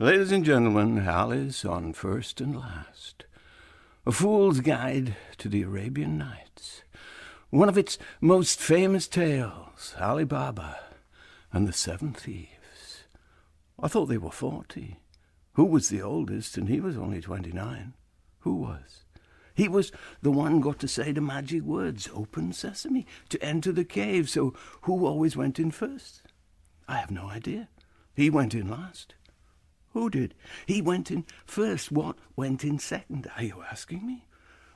Ladies and gentlemen, Alice on First and Last. A Fool's Guide to the Arabian Nights. One of its most famous tales, Ali Baba and the Seven Thieves. I thought they were 40. Who was the oldest? And he was only 29. Who was? He was the one got to say the magic words, open sesame, to enter the cave. So who always went in first? I have no idea. He went in last. Who did? He went in first. What went in second? Are you asking me?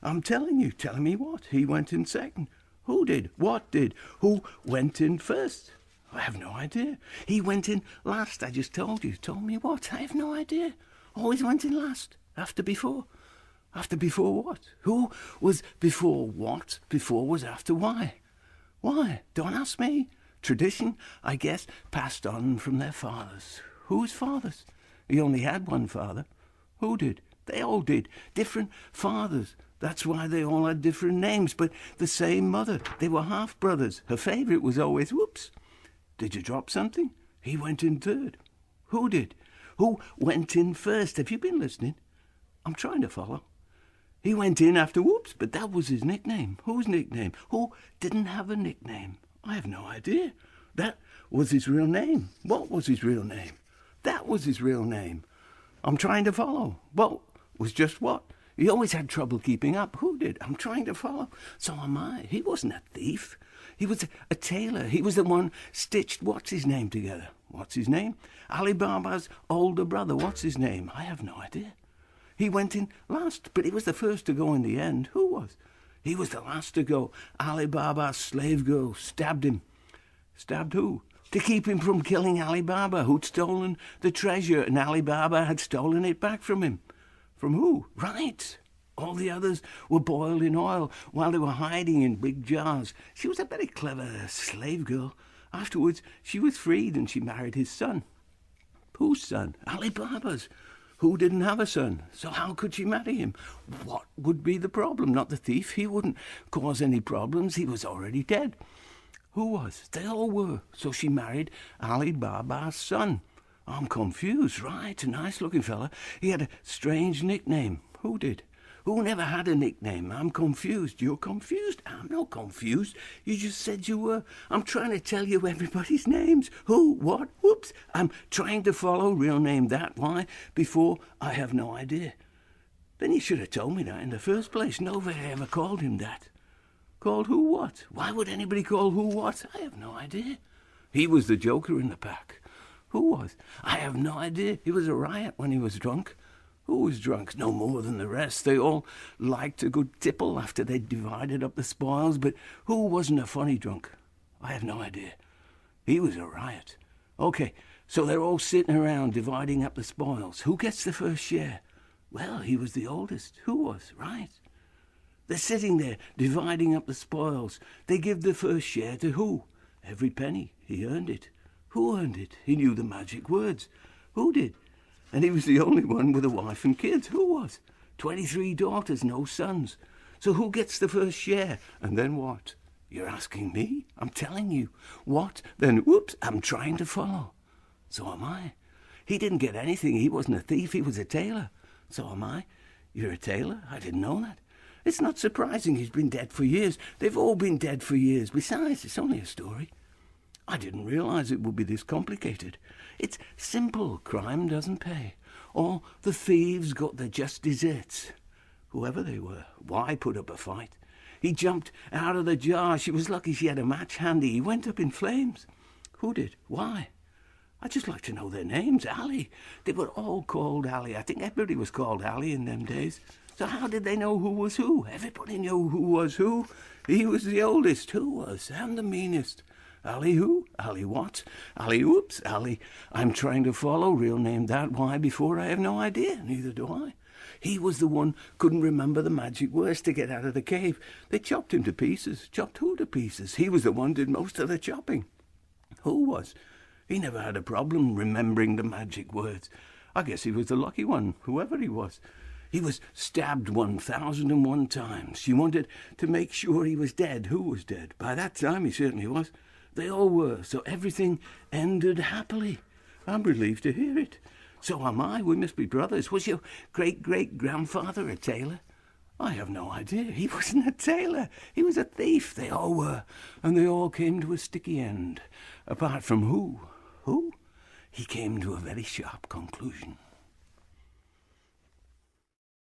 I'm telling you. Telling me what? He went in second. Who did? What did? Who went in first? I have no idea. He went in last. I just told you. Told me what? I have no idea. Always went in last. After before. After before what? Who was before what? Before was after why? Why? Don't ask me. Tradition, I guess, passed on from their fathers. Whose fathers? He only had one father. Who did? They all did. Different fathers. That's why they all had different names, but the same mother. They were half-brothers. Her favourite was always, whoops. Did you drop something? He went in third. Who did? Who went in first? Have you been listening? I'm trying to follow. He went in after whoops, but that was his nickname. Whose nickname? Who didn't have a nickname? I have no idea. That was his real name. What was his real name? That was his real name. I'm trying to follow. Well, was just what? He always had trouble keeping up. Who did? I'm trying to follow. So am I. He wasn't a thief. He was a tailor. He was the one stitched what's his name together. What's his name? Ali Baba's older brother. What's his name? I have no idea. He went in last, but he was the first to go in the end. Who was? He was the last to go. Ali Baba's slave girl stabbed him. Stabbed who? To keep him from killing Ali Baba, who'd stolen the treasure, and Ali Baba had stolen it back from him. From who? Right. All the others were boiled in oil while they were hiding in big jars. She was a very clever slave girl. Afterwards, she was freed and she married his son. Whose son? Ali Baba's. Who didn't have a son? So how could she marry him? What would be the problem? Not the thief. He wouldn't cause any problems. He was already dead. Who was? They all were. So she married Ali Baba's son. I'm confused. Right, a nice-looking fella. He had a strange nickname. Who did? Who never had a nickname? I'm confused. You're confused? I'm not confused. You just said you were. I'm trying to tell you everybody's names. Who? What? Whoops. I'm trying to follow. Real name that. Why? Before, I have no idea. Then you should have told me that in the first place. Nobody ever called him that. Called who what? Why would anybody call who what? I have no idea. He was the joker in the pack. Who was? I have no idea. He was a riot when he was drunk. Who was drunk? No more than the rest. They all liked a good tipple after they'd divided up the spoils, but who wasn't a funny drunk? I have no idea. He was a riot. Okay, so they're all sitting around dividing up the spoils. Who gets the first share? Well, he was the oldest. Who was? Right. They're sitting there, dividing up the spoils. They give the first share to who? Every penny. He earned it. Who earned it? He knew the magic words. Who did? And he was the only one with a wife and kids. Who was? 23 daughters, no sons. So who gets the first share? And then what? You're asking me? I'm telling you. What? Then, whoops, I'm trying to follow. So am I. He didn't get anything. He wasn't a thief. He was a tailor. So am I. You're a tailor? I didn't know that. It's not surprising. He's been dead for years. They've all been dead for years. Besides, it's only a story. I didn't realize it would be this complicated. It's simple. Crime doesn't pay. All the thieves got their just deserts. Whoever they were. Why put up a fight? He jumped out of the jar. She was lucky she had a match handy. He went up in flames. Who did? Why? I'd just like to know their names. Ali. They were all called Ali. I think everybody was called Ali in them days. So how did they know who was who? Everybody knew who was who. He was the oldest. Who was? And the meanest. Ali who? Ali what? Ali whoops? Ali, I'm trying to follow. Real name that. Why? Before, I have no idea. Neither do I. He was the one couldn't remember the magic words to get out of the cave. They chopped him to pieces. Chopped who to pieces? He was the one did most of the chopping. Who was? He never had a problem remembering the magic words. I guess he was the lucky one, whoever he was. He was stabbed 1,001 times. She wanted to make sure he was dead. Who was dead? By that time, he certainly was. They all were, so everything ended happily. I'm relieved to hear it. So am I. We must be brothers. Was your great-great-grandfather a tailor? I have no idea. He wasn't a tailor. He was a thief. They all were. And they all came to a sticky end. Apart from who? Who? He came to a very sharp conclusion.